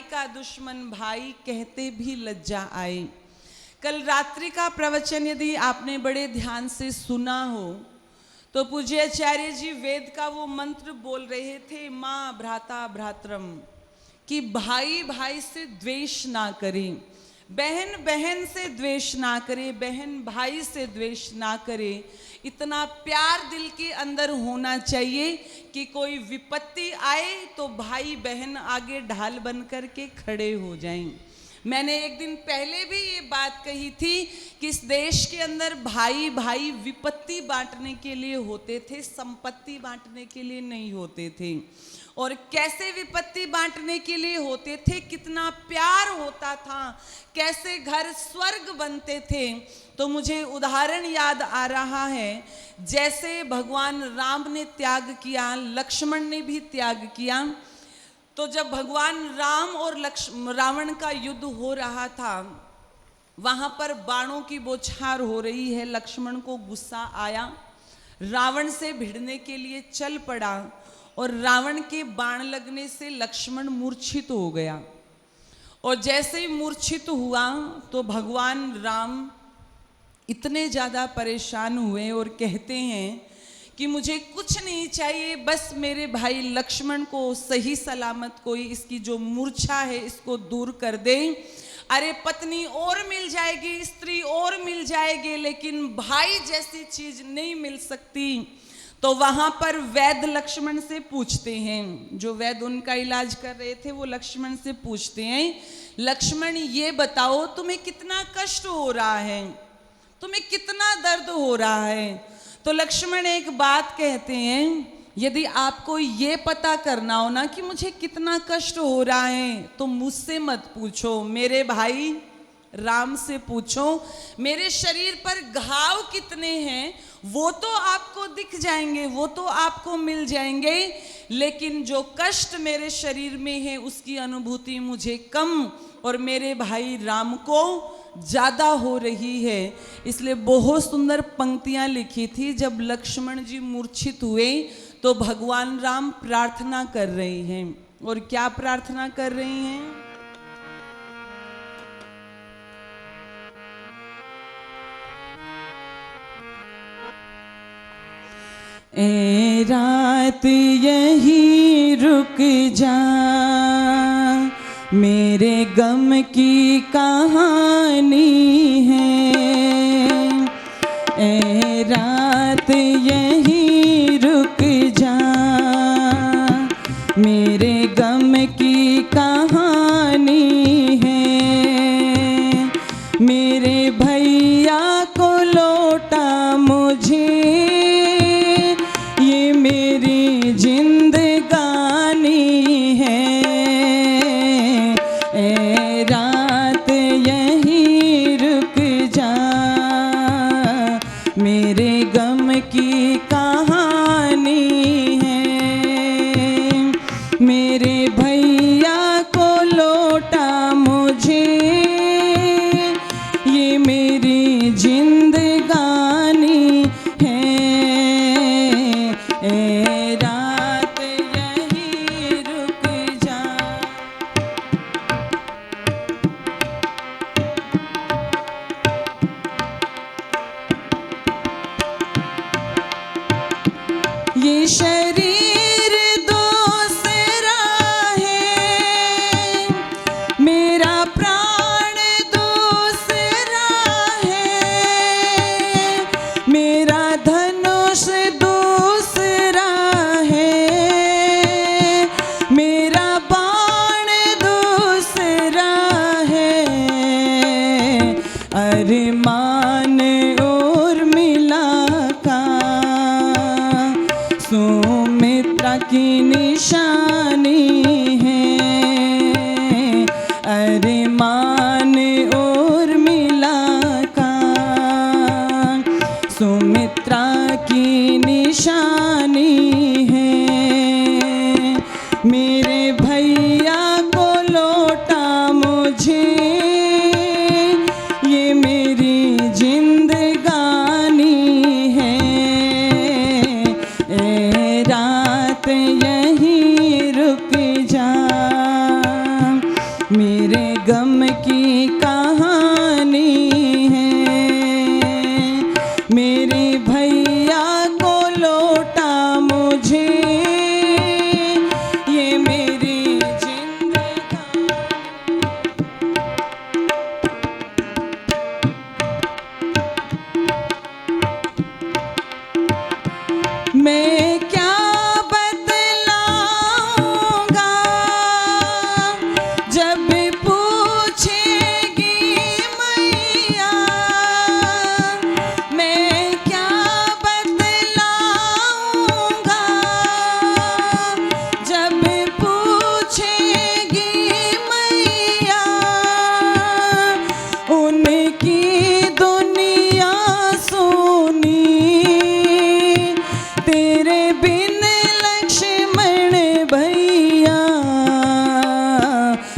का दुश्मन भाई कहते भी लज्जा आए। कल रात्रि का प्रवचन यदि आपने बड़े ध्यान से सुना हो तो पूज्य आचार्य जी वेद का वो मंत्र बोल रहे थे, माँ भ्राता भ्रातरम, कि भाई भाई से द्वेष ना करे, बहन बहन से द्वेष ना करे, बहन भाई से द्वेष ना करे। इतना प्यार दिल के अंदर होना चाहिए कि कोई विपत्ति आए तो भाई बहन आगे ढाल बन कर के खड़े हो जाएं। मैंने एक दिन पहले भी ये बात कही थी कि इस देश के अंदर भाई भाई विपत्ति बांटने के लिए होते थे, संपत्ति बांटने के लिए नहीं होते थे। और कैसे विपत्ति बांटने के लिए होते थे, कितना प्यार होता था, कैसे घर स्वर्ग बनते थे। तो मुझे उदाहरण याद आ रहा है, जैसे भगवान राम ने त्याग किया, लक्ष्मण ने भी त्याग किया। तो जब भगवान राम और रावण का युद्ध हो रहा था, वहां पर बाणों की बौछार हो रही है, लक्ष्मण को गुस्सा आया, रावण से भिड़ने के लिए चल पड़ा और रावण के बाण लगने से लक्ष्मण मूर्छित हो गया। और जैसे ही मूर्छित हुआ तो भगवान राम इतने ज़्यादा परेशान हुए और कहते हैं कि मुझे कुछ नहीं चाहिए, बस मेरे भाई लक्ष्मण को सही सलामत कोई इसकी जो मूर्छा है इसको दूर कर दे। अरे पत्नी और मिल जाएगी, स्त्री और मिल जाएगी, लेकिन भाई जैसी चीज नहीं मिल सकती। तो वहां पर वैद्य लक्ष्मण से पूछते हैं, जो वैद्य उनका इलाज कर रहे थे वो लक्ष्मण से पूछते हैं, लक्ष्मण ये बताओ तुम्हें कितना कष्ट हो रहा है, तुम्हें कितना दर्द हो रहा है। तो लक्ष्मण एक बात कहते हैं, यदि आपको ये पता करना हो ना कि मुझे कितना कष्ट हो रहा है तो मुझसे मत पूछो, मेरे भाई राम से पूछो। मेरे शरीर पर घाव कितने हैं वो तो आपको दिख जाएंगे, वो तो आपको मिल जाएंगे, लेकिन जो कष्ट मेरे शरीर में है उसकी अनुभूति मुझे कम और मेरे भाई राम को ज़्यादा हो रही है। इसलिए बहुत सुंदर पंक्तियां लिखी थी, जब लक्ष्मण जी मूर्छित हुए तो भगवान राम प्रार्थना कर रहे हैं। और क्या प्रार्थना कर रहे हैं? ए रात यही रुक जा, मेरे गम की कहानी है। ए रात यही रुक जा, मेरे गम की कहानी है। मेरे भैया को लौटा मुझे, ये मेरी जिंदगानी है। ए रात यही रुक जा,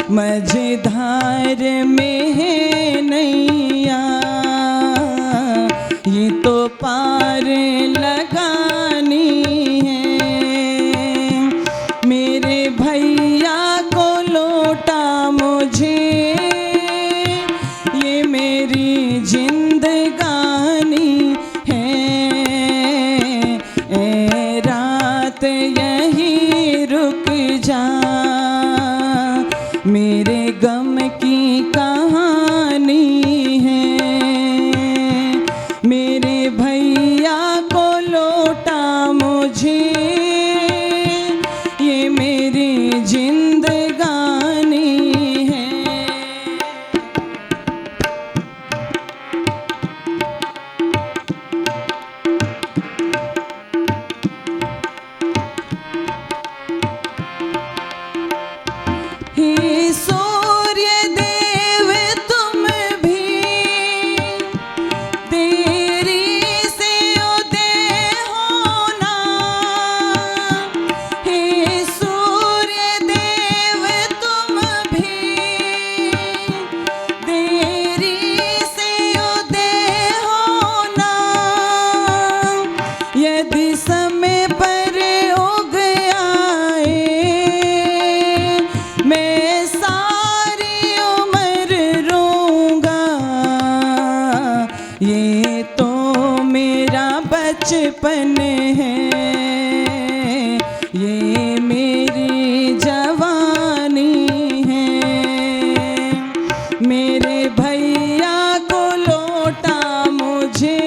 मझधार में है नैया, ये तो पार लगानी है। मेरे भैया को लौटा मुझे, ये मेरी जिंदगानी है। ए रात यही रुक जा, मेरे गम की कहानी है। मेरे भैया को लौटा मुझे, ये मेरी जिंदगानी है। हे सूर्य देव तुम भी देरी से उदय होना। हे सूर्य देव तुम भी देरी से उदय होना। यदि समय पर उग आए, मैं सारी उम्र रोऊंगा। ये तो मेरा बचपन है, ये मेरी जवानी है। मेरे भैया को लौटा मुझे,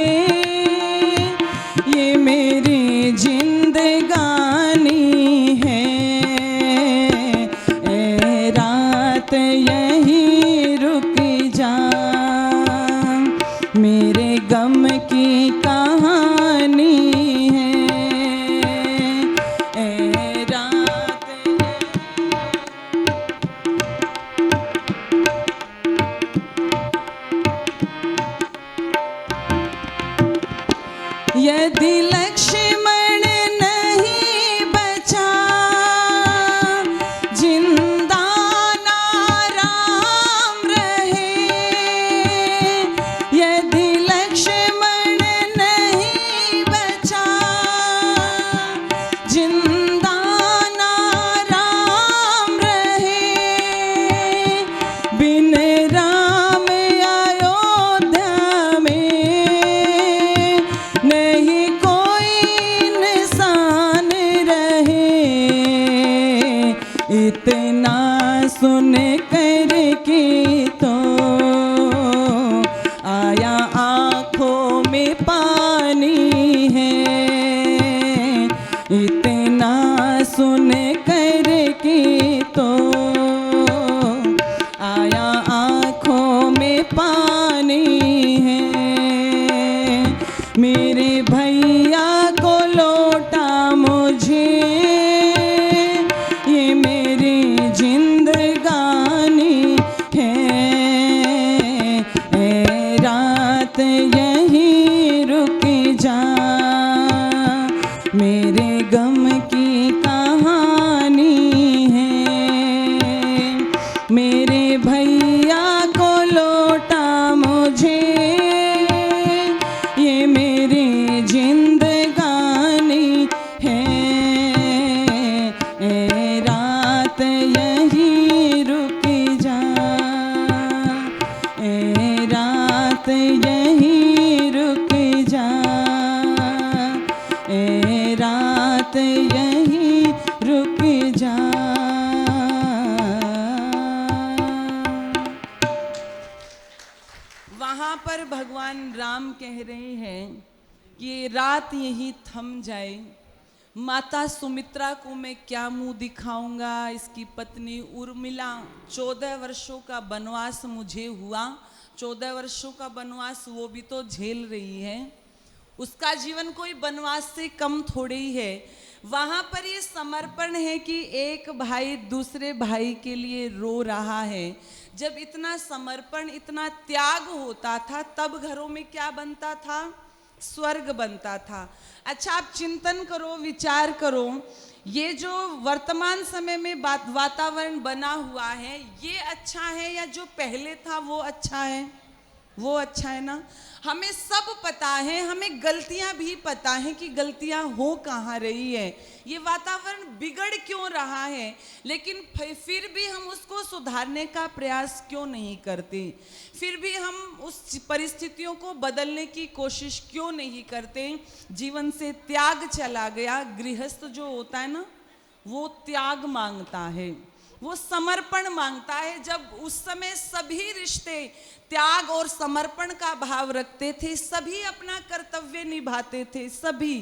ये मेरी जिंदगानी है। ए रात यही रुक जा, मेरे गम की कहानी है। ए रात यदि लक्ष्मण नहीं बचा, जिंदा ना राम रहे। यदि लक्ष्मण नहीं बचा, जिंदा ना राम रहे। बिन राम अयोध्या में नहीं कोई इंसान रहे। इतना सुन कर के तो आया आँखों में पानी है। इतना सुन कर के तो आया आँखों में पानी है। मेरे भैया को लौटा मुझे, ये मेरी जिंदगानी है। ए रात यही रुक जा, मेरे गम की कहानी है। मेरे भैया को लौटा मुझे, ये मेरी जिंदगानी है। ए रात यही रुक जा, ए रात यही रुक जा, ए रात यही रुक जा। वहाँ पर भगवान राम कह रहे हैं कि ये रात यही थम जाए। माता सुमित्रा को मैं क्या मुंह दिखाऊंगा। इसकी पत्नी उर्मिला, 14 वर्षों का वनवास मुझे हुआ, 14 वर्षों का वनवास वो भी तो झेल रही है। उसका जीवन कोई वनवास से कम थोड़े ही है। वहाँ पर ये समर्पण है कि एक भाई दूसरे भाई के लिए रो रहा है। जब इतना समर्पण, इतना त्याग होता था, तब घरों में क्या बनता था? स्वर्ग बनता था। अच्छा, आप चिंतन करो, विचार करो, ये जो वर्तमान समय में वातावरण बना हुआ है, ये अच्छा है या जो पहले था वो अच्छा है? वो अच्छा है ना। हमें सब पता है, हमें गलतियां भी पता है कि गलतियां हो कहाँ रही है, ये वातावरण बिगड़ क्यों रहा है, लेकिन फिर भी हम उसको सुधारने का प्रयास क्यों नहीं करते? फिर भी हम उस परिस्थितियों को बदलने की कोशिश क्यों नहीं करते? जीवन से त्याग चला गया। गृहस्थ जो होता है ना, वो त्याग मांगता है, वो समर्पण मांगता है। जब उस समय सभी रिश्ते त्याग और समर्पण का भाव रखते थे, सभी अपना कर्तव्य निभाते थे, सभी।